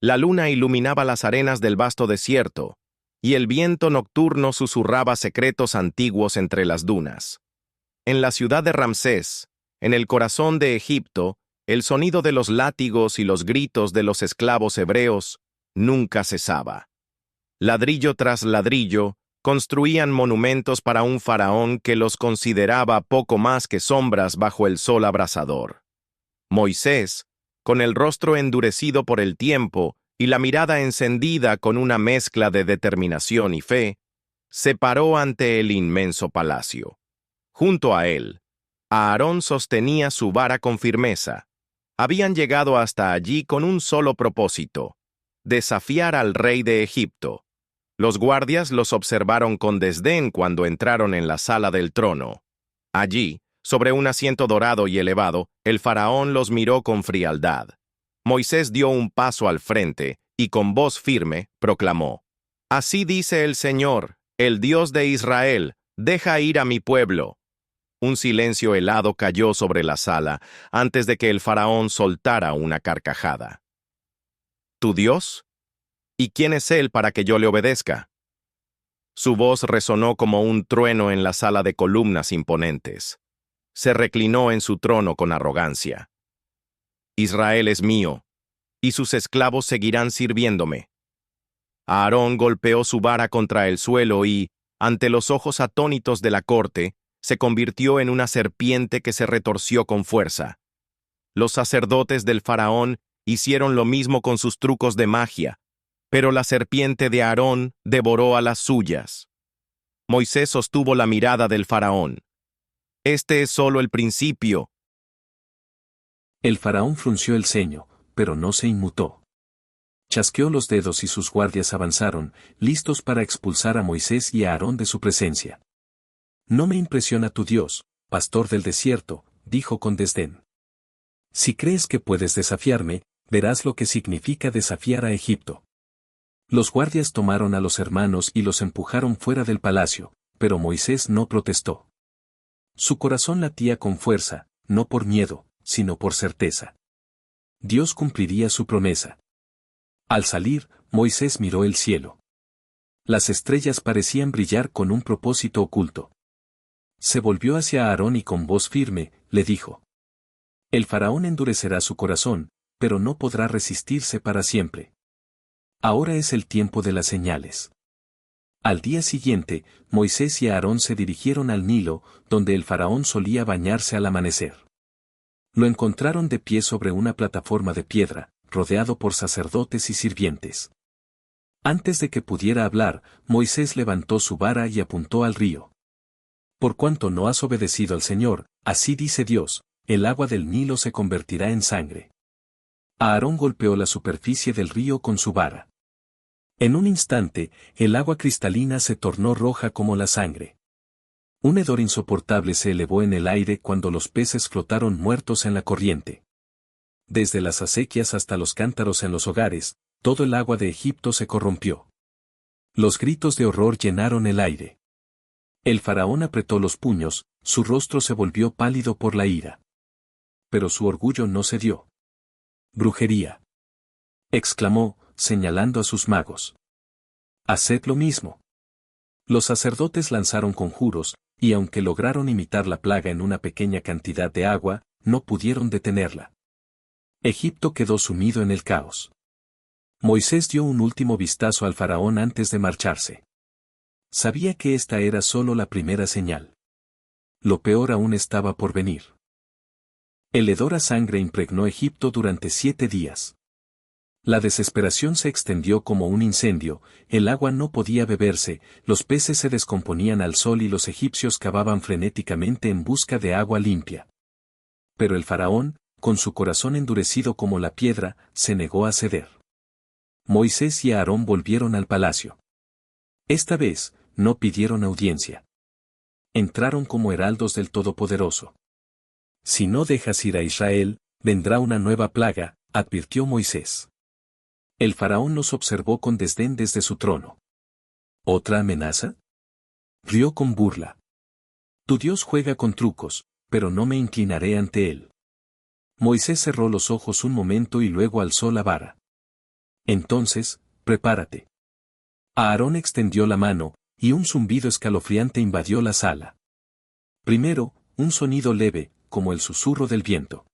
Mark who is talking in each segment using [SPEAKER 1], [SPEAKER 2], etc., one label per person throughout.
[SPEAKER 1] La luna iluminaba las arenas del vasto desierto, y el viento nocturno susurraba secretos antiguos entre las dunas. En la ciudad de Ramsés, en el corazón de Egipto, el sonido de los látigos y los gritos de los esclavos hebreos nunca cesaba. Ladrillo tras ladrillo, construían monumentos para un faraón que los consideraba poco más que sombras bajo el sol abrasador. Moisés, con el rostro endurecido por el tiempo y la mirada encendida con una mezcla de determinación y fe, se paró ante el inmenso palacio. Junto a él, Aarón sostenía su vara con firmeza. Habían llegado hasta allí con un solo propósito: desafiar al rey de Egipto. Los guardias los observaron con desdén cuando entraron en la sala del trono. Allí, sobre un asiento dorado y elevado, el faraón los miró con frialdad. Moisés dio un paso al frente y con voz firme proclamó: «Así dice el Señor, el Dios de Israel, deja ir a mi pueblo». Un silencio helado cayó sobre la sala antes de que el faraón soltara una carcajada. ¿Tu Dios? ¿Y quién es él para que yo le obedezca? Su voz resonó como un trueno en la sala de columnas imponentes. Se reclinó en su trono con arrogancia. Israel es mío, y sus esclavos seguirán sirviéndome. Aarón golpeó su vara contra el suelo y, ante los ojos atónitos de la corte, se convirtió en una serpiente que se retorció con fuerza. Los sacerdotes del faraón hicieron lo mismo con sus trucos de magia, pero la serpiente de Aarón devoró a las suyas. Moisés sostuvo la mirada del faraón. Este es solo el principio.
[SPEAKER 2] El faraón frunció el ceño, pero no se inmutó. Chasqueó los dedos y sus guardias avanzaron, listos para expulsar a Moisés y a Aarón de su presencia. «No me impresiona tu Dios, pastor del desierto», dijo con desdén. «Si crees que puedes desafiarme, verás lo que significa desafiar a Egipto». Los guardias tomaron a los hermanos y los empujaron fuera del palacio, pero Moisés no protestó. Su corazón latía con fuerza, no por miedo, sino por certeza. Dios cumpliría su promesa. Al salir, Moisés miró el cielo. Las estrellas parecían brillar con un propósito oculto. Se volvió hacia Aarón y con voz firme, le dijo: «El faraón endurecerá su corazón, pero no podrá resistirse para siempre. Ahora es el tiempo de las señales». Al día siguiente, Moisés y Aarón se dirigieron al Nilo, donde el faraón solía bañarse al amanecer. Lo encontraron de pie sobre una plataforma de piedra, rodeado por sacerdotes y sirvientes. Antes de que pudiera hablar, Moisés levantó su vara y apuntó al río. «Por cuanto no has obedecido al Señor, así dice Dios, el agua del Nilo se convertirá en sangre». Aarón golpeó la superficie del río con su vara. En un instante, el agua cristalina se tornó roja como la sangre. Un hedor insoportable se elevó en el aire cuando los peces flotaron muertos en la corriente. Desde las acequias hasta los cántaros en los hogares, todo el agua de Egipto se corrompió. Los gritos de horror llenaron el aire. El faraón apretó los puños, su rostro se volvió pálido por la ira. Pero su orgullo no cedió. «Brujería», exclamó, señalando a sus magos. «Haced lo mismo». Los sacerdotes lanzaron conjuros, y aunque lograron imitar la plaga en una pequeña cantidad de agua, no pudieron detenerla. Egipto quedó sumido en el caos. Moisés dio un último vistazo al faraón antes de marcharse. Sabía que esta era solo la primera señal. Lo peor aún estaba por venir. El hedor a sangre impregnó Egipto durante 7 días. La desesperación se extendió como un incendio, el agua no podía beberse, los peces se descomponían al sol y los egipcios cavaban frenéticamente en busca de agua limpia. Pero el faraón, con su corazón endurecido como la piedra, se negó a ceder. Moisés y Aarón volvieron al palacio. Esta vez, no pidieron audiencia. Entraron como heraldos del Todopoderoso. «Si no dejas ir a Israel, vendrá una nueva plaga», advirtió Moisés. El faraón los observó con desdén desde su trono. «¿Otra amenaza?». Rió con burla. «Tu Dios juega con trucos, pero no me inclinaré ante él». Moisés cerró los ojos un momento y luego alzó la vara. Entonces, prepárate. Aarón extendió la mano, y un zumbido escalofriante invadió la sala. Primero, un sonido leve, como el susurro del viento.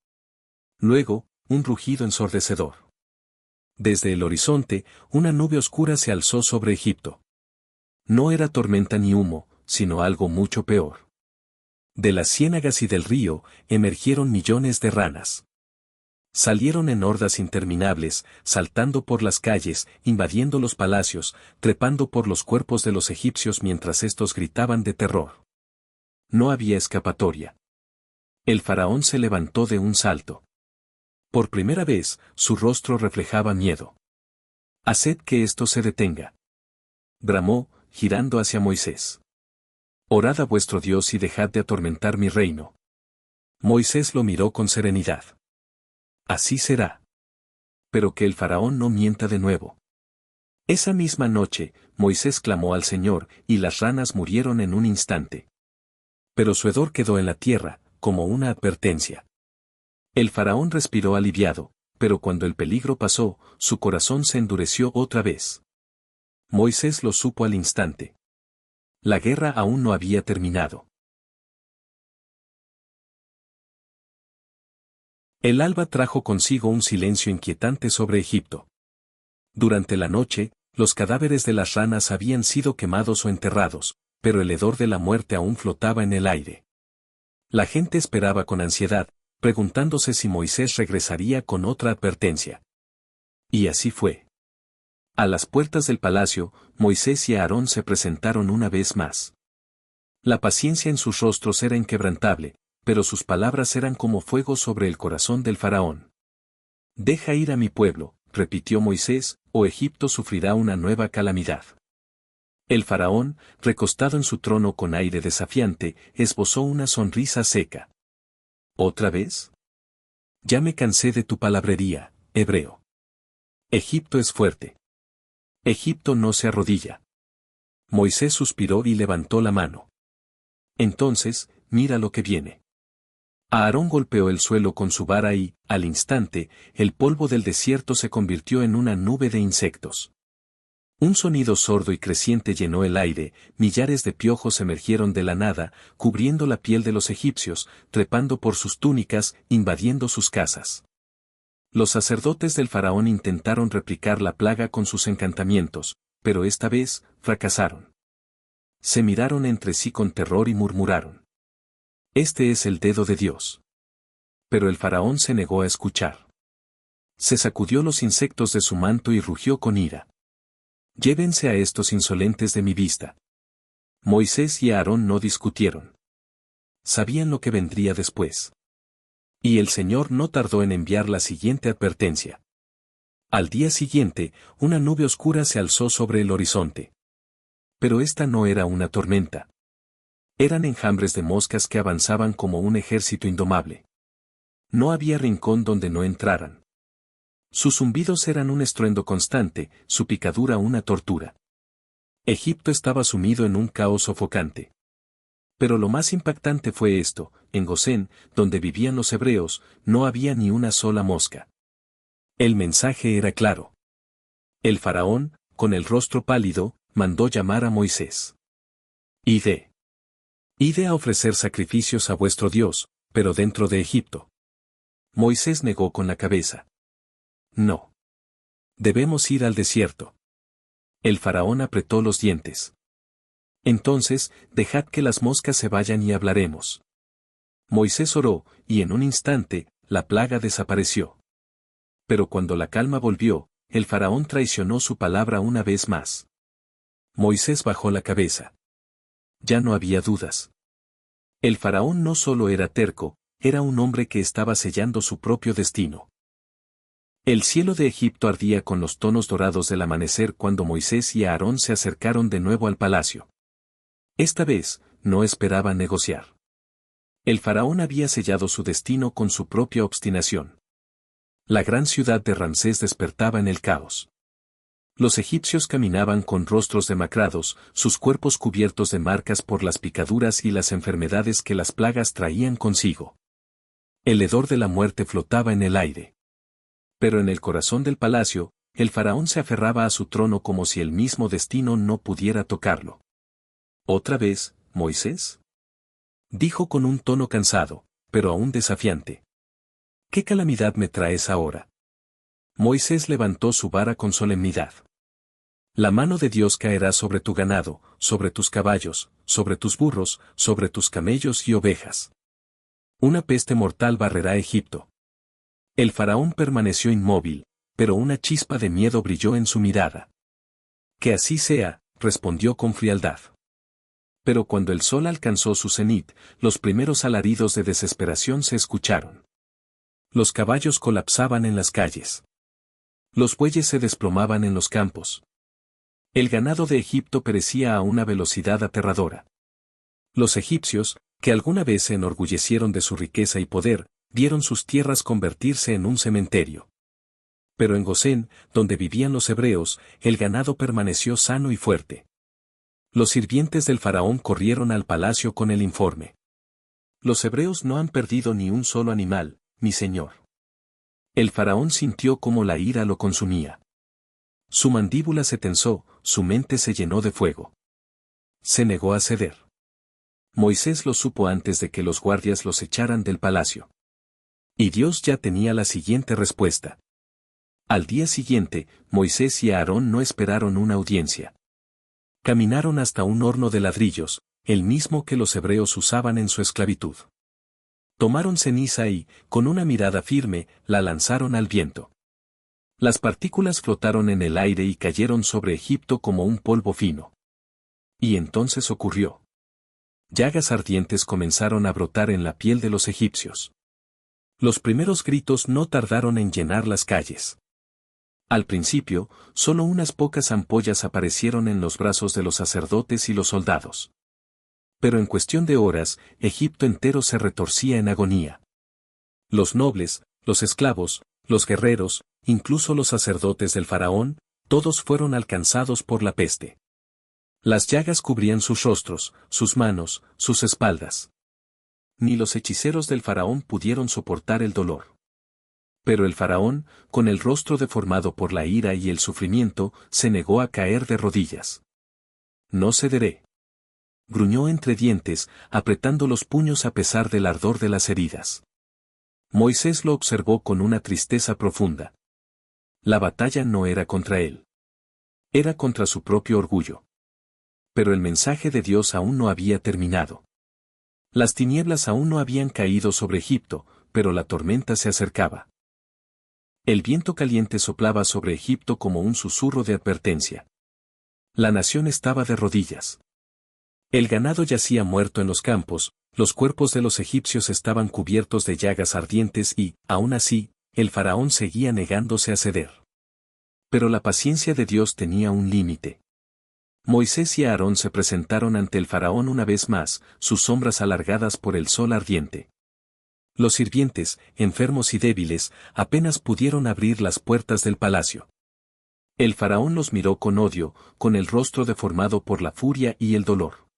[SPEAKER 2] Luego, un rugido ensordecedor. Desde el horizonte, una nube oscura se alzó sobre Egipto. No era tormenta ni humo, sino algo mucho peor. De las ciénagas y del río, emergieron millones de ranas. Salieron en hordas interminables, saltando por las calles, invadiendo los palacios, trepando por los cuerpos de los egipcios mientras estos gritaban de terror. No había escapatoria. El faraón se levantó de un salto. Por primera vez, su rostro reflejaba miedo. «Haced que esto se detenga», bramó, girando hacia Moisés. «Orad a vuestro Dios y dejad de atormentar mi reino». Moisés lo miró con serenidad. «Así será. Pero que el faraón no mienta de nuevo». Esa misma noche, Moisés clamó al Señor, y las ranas murieron en un instante. Pero su hedor quedó en la tierra, como una advertencia. El faraón respiró aliviado, pero cuando el peligro pasó, su corazón se endureció otra vez. Moisés lo supo al instante. La guerra aún no había terminado. El alba trajo consigo un silencio inquietante sobre Egipto. Durante la noche, los cadáveres de las ranas habían sido quemados o enterrados, pero el hedor de la muerte aún flotaba en el aire. La gente esperaba con ansiedad, preguntándose si Moisés regresaría con otra advertencia. Y así fue. A las puertas del palacio, Moisés y Aarón se presentaron una vez más. La paciencia en sus rostros era inquebrantable, pero sus palabras eran como fuego sobre el corazón del faraón. «Deja ir a mi pueblo», repitió Moisés, «o Egipto sufrirá una nueva calamidad». El faraón, recostado en su trono con aire desafiante, esbozó una sonrisa seca. «¿Otra vez? Ya me cansé de tu palabrería, hebreo. Egipto es fuerte. Egipto no se arrodilla». Moisés suspiró y levantó la mano. «Entonces, mira lo que viene». Aarón golpeó el suelo con su vara y, al instante, el polvo del desierto se convirtió en una nube de insectos. Un sonido sordo y creciente llenó el aire, millares de piojos emergieron de la nada, cubriendo la piel de los egipcios, trepando por sus túnicas, invadiendo sus casas. Los sacerdotes del faraón intentaron replicar la plaga con sus encantamientos, pero esta vez, fracasaron. Se miraron entre sí con terror y murmuraron: «Este es el dedo de Dios». Pero el faraón se negó a escuchar. Se sacudió los insectos de su manto y rugió con ira: «Llévense a estos insolentes de mi vista». Moisés y Aarón no discutieron. Sabían lo que vendría después. Y el Señor no tardó en enviar la siguiente advertencia. Al día siguiente, una nube oscura se alzó sobre el horizonte. Pero esta no era una tormenta. Eran enjambres de moscas que avanzaban como un ejército indomable. No había rincón donde no entraran. Sus zumbidos eran un estruendo constante, su picadura una tortura. Egipto estaba sumido en un caos sofocante. Pero lo más impactante fue esto: en Gosén, donde vivían los hebreos, no había ni una sola mosca. El mensaje era claro. El faraón, con el rostro pálido, mandó llamar a Moisés. Id a ofrecer sacrificios a vuestro Dios, pero dentro de Egipto». Moisés negó con la cabeza. «No. Debemos ir al desierto». El faraón apretó los dientes. «Entonces, dejad que las moscas se vayan y hablaremos». Moisés oró, y en un instante, la plaga desapareció. Pero cuando la calma volvió, el faraón traicionó su palabra una vez más. Moisés bajó la cabeza. Ya no había dudas. El faraón no solo era terco, era un hombre que estaba sellando su propio destino. El cielo de Egipto ardía con los tonos dorados del amanecer cuando Moisés y Aarón se acercaron de nuevo al palacio. Esta vez, no esperaban negociar. El faraón había sellado su destino con su propia obstinación. La gran ciudad de Ramsés despertaba en el caos. Los egipcios caminaban con rostros demacrados, sus cuerpos cubiertos de marcas por las picaduras y las enfermedades que las plagas traían consigo. El hedor de la muerte flotaba en el aire. Pero en el corazón del palacio, El faraón se aferraba a su trono como si el mismo destino no pudiera tocarlo. ¿Otra vez, Moisés?, dijo con un tono cansado, pero aún desafiante. ¿Qué calamidad me traes ahora? Moisés levantó su vara con solemnidad. La mano de Dios caerá sobre tu ganado, sobre tus caballos, sobre tus burros, sobre tus camellos y ovejas. Una peste mortal barrerá Egipto. El faraón permaneció inmóvil, pero una chispa de miedo brilló en su mirada. Que así sea, respondió con frialdad. Pero cuando el sol alcanzó su cenit, los primeros alaridos de desesperación se escucharon. Los caballos colapsaban en las calles. Los bueyes se desplomaban en los campos. El ganado de Egipto perecía a una velocidad aterradora. Los egipcios, que alguna vez se enorgullecieron de su riqueza y poder, vieron sus tierras convertirse en un cementerio. Pero en Gosén, donde vivían los hebreos, el ganado permaneció sano y fuerte. Los sirvientes del faraón corrieron al palacio con el informe. Los hebreos no han perdido ni un solo animal, mi señor. El faraón sintió cómo la ira lo consumía. Su mandíbula se tensó, su mente se llenó de fuego. Se negó a ceder. Moisés lo supo antes de que los guardias los echaran del palacio. Y Dios ya tenía la siguiente respuesta. Al día siguiente, Moisés y Aarón no esperaron una audiencia. Caminaron hasta un horno de ladrillos, el mismo que los hebreos usaban en su esclavitud. Tomaron ceniza y, con una mirada firme, la lanzaron al viento. Las partículas flotaron en el aire y cayeron sobre Egipto como un polvo fino. Y entonces ocurrió. Llagas ardientes comenzaron a brotar en la piel de los egipcios. Los primeros gritos no tardaron en llenar las calles. Al principio, solo unas pocas ampollas aparecieron en los brazos de los sacerdotes y los soldados. Pero en cuestión de horas, Egipto entero se retorcía en agonía. Los nobles, los esclavos, los guerreros, incluso los sacerdotes del faraón, todos fueron alcanzados por la peste. Las llagas cubrían sus rostros, sus manos, sus espaldas. Ni los hechiceros del faraón pudieron soportar el dolor. Pero el faraón, con el rostro deformado por la ira y el sufrimiento, se negó a caer de rodillas. No cederé. Gruñó entre dientes, apretando los puños a pesar del ardor de las heridas. Moisés lo observó con una tristeza profunda. La batalla no era contra él. Era contra su propio orgullo. Pero el mensaje de Dios aún no había terminado. Las tinieblas aún no habían caído sobre Egipto, pero la tormenta se acercaba. El viento caliente soplaba sobre Egipto como un susurro de advertencia. La nación estaba de rodillas. El ganado yacía muerto en los campos, los cuerpos de los egipcios estaban cubiertos de llagas ardientes y, aún así, el faraón seguía negándose a ceder. Pero la paciencia de Dios tenía un límite. Moisés y Aarón se presentaron ante el faraón una vez más, sus sombras alargadas por el sol ardiente. Los sirvientes, enfermos y débiles, apenas pudieron abrir las puertas del palacio. El faraón los miró con odio, con el rostro deformado por la furia y el dolor.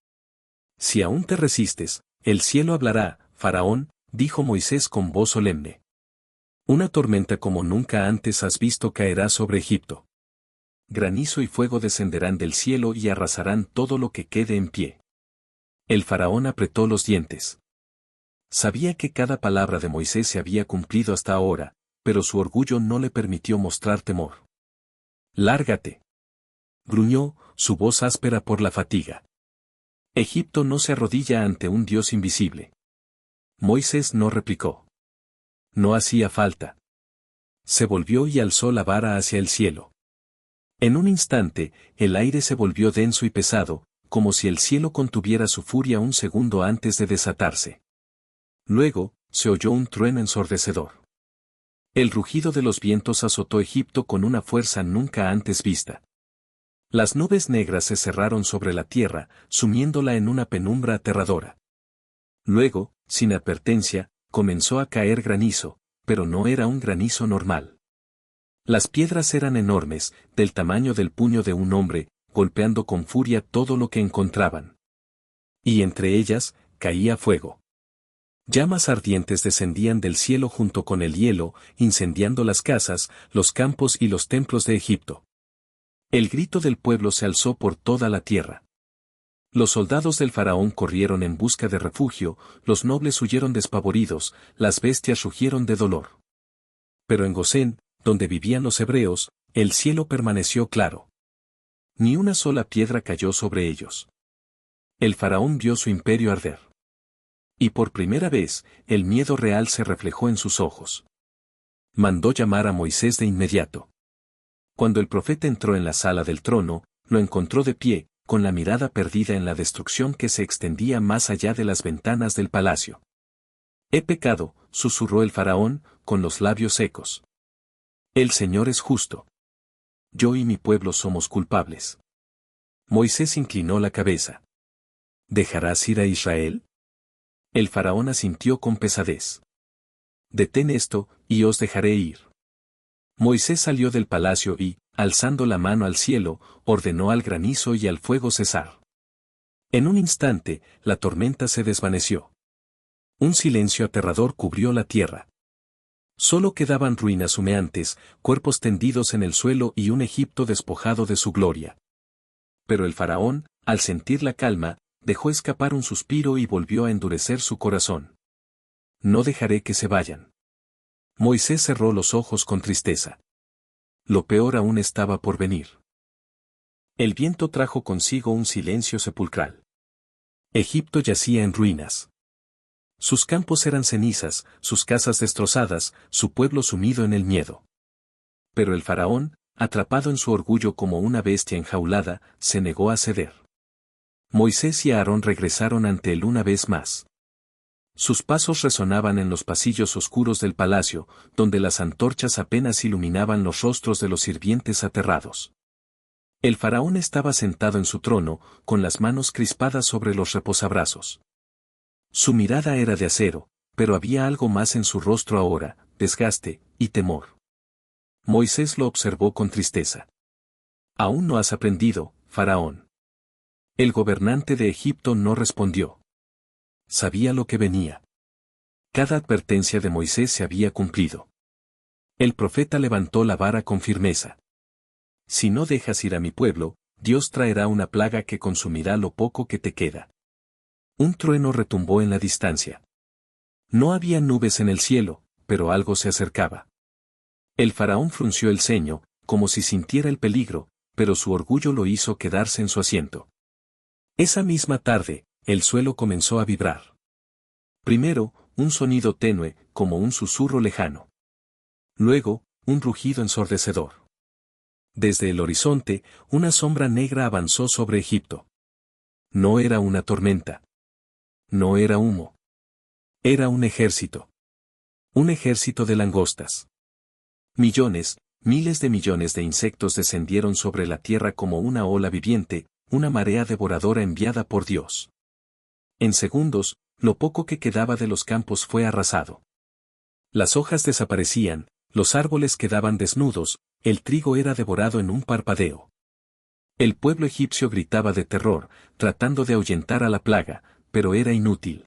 [SPEAKER 2] Si aún te resistes, el cielo hablará, faraón, dijo Moisés con voz solemne. Una tormenta como nunca antes has visto caerá sobre Egipto. Granizo y fuego descenderán del cielo y arrasarán todo lo que quede en pie. El faraón apretó los dientes. Sabía que cada palabra de Moisés se había cumplido hasta ahora, pero su orgullo no le permitió mostrar temor. «Lárgate», gruñó, su voz áspera por la fatiga. Egipto no se arrodilla ante un Dios invisible. Moisés no replicó. No hacía falta. Se volvió y alzó la vara hacia el cielo. En un instante, el aire se volvió denso y pesado, como si el cielo contuviera su furia un segundo antes de desatarse. Luego, se oyó un trueno ensordecedor. El rugido de los vientos azotó Egipto con una fuerza nunca antes vista. Las nubes negras se cerraron sobre la tierra, sumiéndola en una penumbra aterradora. Luego, sin advertencia, comenzó a caer granizo, pero no era un granizo normal. Las piedras eran enormes, del tamaño del puño de un hombre, golpeando con furia todo lo que encontraban. Y entre ellas, caía fuego. Llamas ardientes descendían del cielo junto con el hielo, incendiando las casas, los campos y los templos de Egipto. El grito del pueblo se alzó por toda la tierra. Los soldados del faraón corrieron en busca de refugio, los nobles huyeron despavoridos, las bestias rugieron de dolor. Pero en Gosén, donde vivían los hebreos, el cielo permaneció claro. Ni una sola piedra cayó sobre ellos. El faraón vio su imperio arder. Y por primera vez, el miedo real se reflejó en sus ojos. Mandó llamar a Moisés de inmediato. Cuando el profeta entró en la sala del trono, lo encontró de pie, con la mirada perdida en la destrucción que se extendía más allá de las ventanas del palacio. He pecado, susurró el faraón, con los labios secos. El Señor es justo. Yo y mi pueblo somos culpables. Moisés inclinó la cabeza. ¿Dejarás ir a Israel? El faraón asintió con pesadez. Detén esto, y os dejaré ir. Moisés salió del palacio y, alzando la mano al cielo, ordenó al granizo y al fuego cesar. En un instante, la tormenta se desvaneció. Un silencio aterrador cubrió la tierra. Solo quedaban ruinas humeantes, cuerpos tendidos en el suelo y un Egipto despojado de su gloria. Pero el faraón, al sentir la calma, dejó escapar un suspiro y volvió a endurecer su corazón. No dejaré que se vayan. Moisés cerró los ojos con tristeza. Lo peor aún estaba por venir. El viento trajo consigo un silencio sepulcral. Egipto yacía en ruinas. Sus campos eran cenizas, sus casas destrozadas, su pueblo sumido en el miedo. Pero el faraón, atrapado en su orgullo como una bestia enjaulada, se negó a ceder. Moisés y Aarón regresaron ante él una vez más. Sus pasos resonaban en los pasillos oscuros del palacio, donde las antorchas apenas iluminaban los rostros de los sirvientes aterrados. El faraón estaba sentado en su trono, con las manos crispadas sobre los reposabrazos. Su mirada era de acero, pero había algo más en su rostro ahora, desgaste y temor. Moisés lo observó con tristeza. «Aún no has aprendido, faraón». El gobernante de Egipto no respondió. Sabía lo que venía. Cada advertencia de Moisés se había cumplido. El profeta levantó la vara con firmeza. Si no dejas ir a mi pueblo, Dios traerá una plaga que consumirá lo poco que te queda. Un trueno retumbó en la distancia. No había nubes en el cielo, pero algo se acercaba. El faraón frunció el ceño, como si sintiera el peligro, pero su orgullo lo hizo quedarse en su asiento. Esa misma tarde, el suelo comenzó a vibrar. Primero, un sonido tenue, como un susurro lejano. Luego, un rugido ensordecedor. Desde el horizonte, una sombra negra avanzó sobre Egipto. No era una tormenta. No era humo. Era un ejército. Un ejército de langostas. Millones, miles de millones de insectos descendieron sobre la tierra como una ola viviente, una marea devoradora enviada por Dios. En segundos, lo poco que quedaba de los campos fue arrasado. Las hojas desaparecían, los árboles quedaban desnudos, el trigo era devorado en un parpadeo. El pueblo egipcio gritaba de terror, tratando de ahuyentar a la plaga, pero era inútil.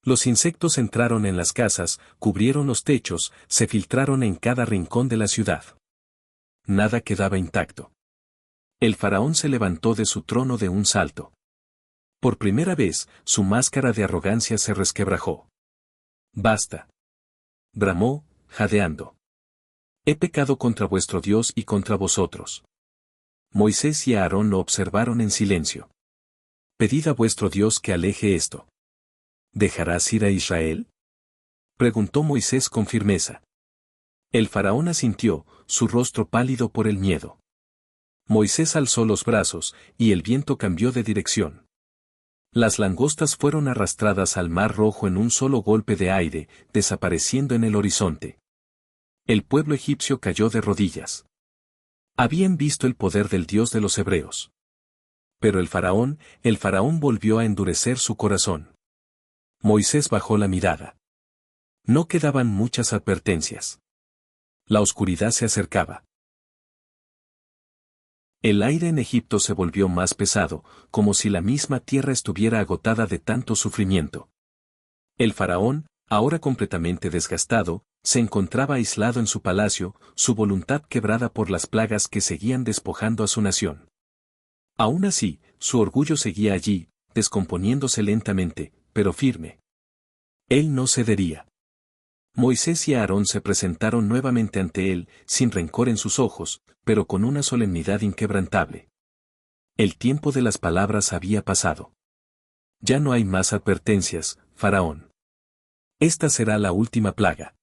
[SPEAKER 2] Los insectos entraron en las casas, cubrieron los techos, se filtraron en cada rincón de la ciudad. Nada quedaba intacto. El faraón se levantó de su trono de un salto. Por primera vez, su máscara de arrogancia se resquebrajó. «Basta», bramó, jadeando. «He pecado contra vuestro Dios y contra vosotros». Moisés y Aarón lo observaron en silencio. «Pedid a vuestro Dios que aleje esto». «¿Dejarás ir a Israel?», preguntó Moisés con firmeza. El faraón asintió, su rostro pálido por el miedo. Moisés alzó los brazos, y el viento cambió de dirección. Las langostas fueron arrastradas al Mar Rojo en un solo golpe de aire, desapareciendo en el horizonte. El pueblo egipcio cayó de rodillas. Habían visto el poder del Dios de los hebreos. Pero el faraón volvió a endurecer su corazón. Moisés bajó la mirada. No quedaban muchas advertencias. La oscuridad se acercaba. El aire en Egipto se volvió más pesado, como si la misma tierra estuviera agotada de tanto sufrimiento. El faraón, ahora completamente desgastado, se encontraba aislado en su palacio, su voluntad quebrada por las plagas que seguían despojando a su nación. Aún así, su orgullo seguía allí, descomponiéndose lentamente, pero firme. Él no cedería. Moisés y Aarón se presentaron nuevamente ante él, sin rencor en sus ojos, pero con una solemnidad inquebrantable. El tiempo de las palabras había pasado. Ya no hay más advertencias, faraón. Esta será la última plaga.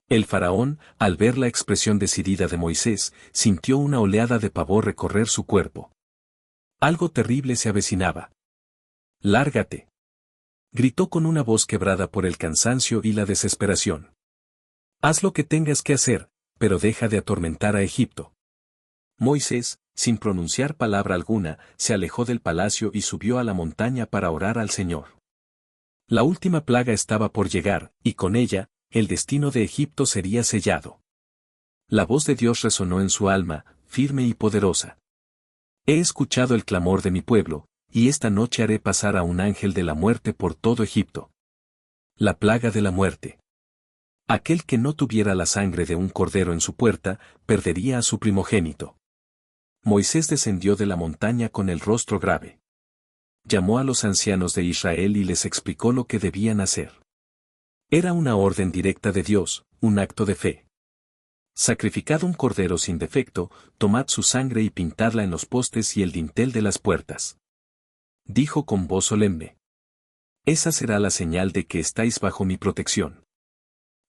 [SPEAKER 2] El faraón, al ver la expresión decidida de Moisés, sintió una oleada de pavor recorrer su cuerpo. Algo terrible se avecinaba. ¡Lárgate!, gritó con una voz quebrada por el cansancio y la desesperación. Haz lo que tengas que hacer, pero deja de atormentar a Egipto. Moisés, sin pronunciar palabra alguna, se alejó del palacio y subió a la montaña para orar al Señor. La última plaga estaba por llegar, y con ella, el destino de Egipto sería sellado. La voz de Dios resonó en su alma, firme y poderosa. He escuchado el clamor de mi pueblo, y esta noche haré pasar a un ángel de la muerte por todo Egipto. La plaga de la muerte. Aquel que no tuviera la sangre de un cordero en su puerta, perdería a su primogénito. Moisés descendió de la montaña con el rostro grave. Llamó a los ancianos de Israel y les explicó lo que debían hacer. Era una orden directa de Dios, un acto de fe. Sacrificad un cordero sin defecto, tomad su sangre y pintadla en los postes y el dintel de las puertas. Dijo con voz solemne. Esa será la señal de que estáis bajo mi protección.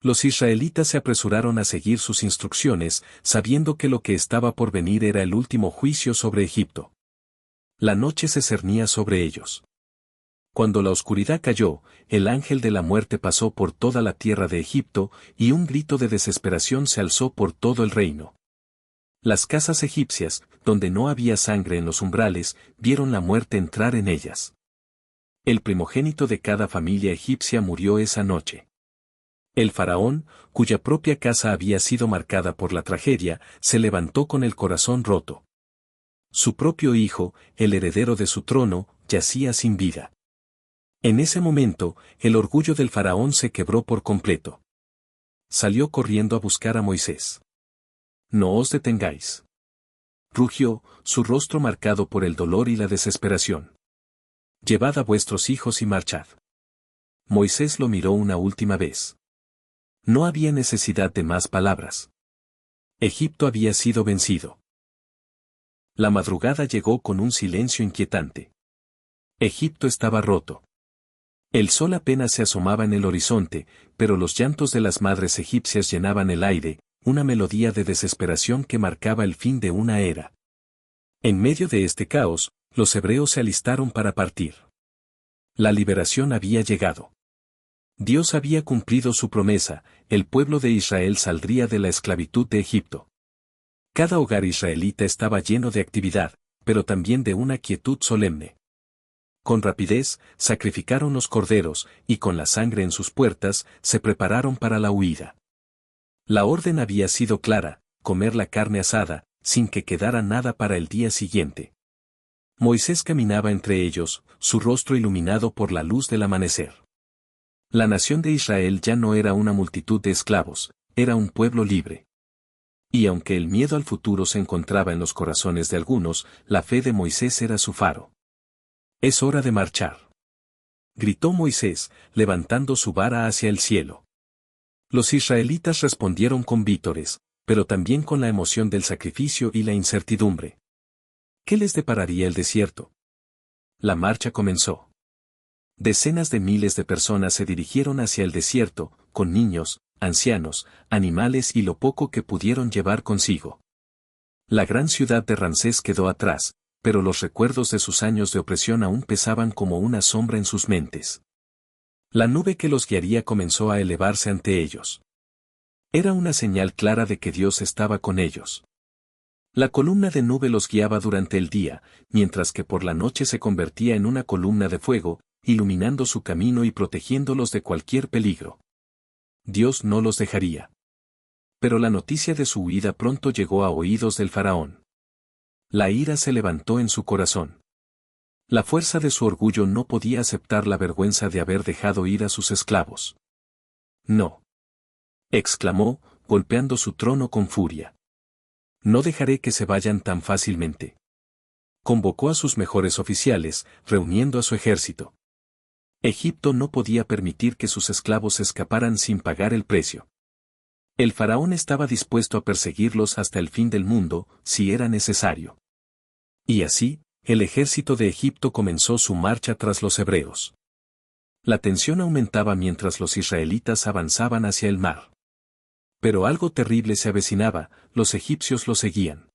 [SPEAKER 2] Los israelitas se apresuraron a seguir sus instrucciones, sabiendo que lo que estaba por venir era el último juicio sobre Egipto. La noche se cernía sobre ellos. Cuando la oscuridad cayó, el ángel de la muerte pasó por toda la tierra de Egipto, y un grito de desesperación se alzó por todo el reino. Las casas egipcias, donde no había sangre en los umbrales, vieron la muerte entrar en ellas. El primogénito de cada familia egipcia murió esa noche. El faraón, cuya propia casa había sido marcada por la tragedia, se levantó con el corazón roto. Su propio hijo, el heredero de su trono, yacía sin vida. En ese momento, el orgullo del faraón se quebró por completo. Salió corriendo a buscar a Moisés. No os detengáis. Rugió, su rostro marcado por el dolor y la desesperación. Llevad a vuestros hijos y marchad. Moisés lo miró una última vez. No había necesidad de más palabras. Egipto había sido vencido. La madrugada llegó con un silencio inquietante. Egipto estaba roto. El sol apenas se asomaba en el horizonte, pero los llantos de las madres egipcias llenaban el aire, una melodía de desesperación que marcaba el fin de una era. En medio de este caos, los hebreos se alistaron para partir. La liberación había llegado. Dios había cumplido su promesa, el pueblo de Israel saldría de la esclavitud de Egipto. Cada hogar israelita estaba lleno de actividad, pero también de una quietud solemne. Con rapidez, sacrificaron los corderos, y con la sangre en sus puertas, se prepararon para la huida. La orden había sido clara, comer la carne asada, sin que quedara nada para el día siguiente. Moisés caminaba entre ellos, su rostro iluminado por la luz del amanecer. La nación de Israel ya no era una multitud de esclavos, era un pueblo libre. Y aunque el miedo al futuro se encontraba en los corazones de algunos, la fe de Moisés era su faro. Es hora de marchar. Gritó Moisés, levantando su vara hacia el cielo. Los israelitas respondieron con vítores, pero también con la emoción del sacrificio y la incertidumbre. ¿Qué les depararía el desierto? La marcha comenzó. Decenas de miles de personas se dirigieron hacia el desierto, con niños, ancianos, animales y lo poco que pudieron llevar consigo. La gran ciudad de Ramsés quedó atrás, pero los recuerdos de sus años de opresión aún pesaban como una sombra en sus mentes. La nube que los guiaría comenzó a elevarse ante ellos. Era una señal clara de que Dios estaba con ellos. La columna de nube los guiaba durante el día, mientras que por la noche se convertía en una columna de fuego, iluminando su camino y protegiéndolos de cualquier peligro. Dios no los dejaría. Pero la noticia de su huida pronto llegó a oídos del faraón. La ira se levantó en su corazón. La fuerza de su orgullo no podía aceptar la vergüenza de haber dejado ir a sus esclavos. No. Exclamó, golpeando su trono con furia. No dejaré que se vayan tan fácilmente. Convocó a sus mejores oficiales, reuniendo a su ejército. Egipto no podía permitir que sus esclavos escaparan sin pagar el precio. El faraón estaba dispuesto a perseguirlos hasta el fin del mundo, si era necesario. Y así, el ejército de Egipto comenzó su marcha tras los hebreos. La tensión aumentaba mientras los israelitas avanzaban hacia el mar. Pero algo terrible se avecinaba, los egipcios lo seguían.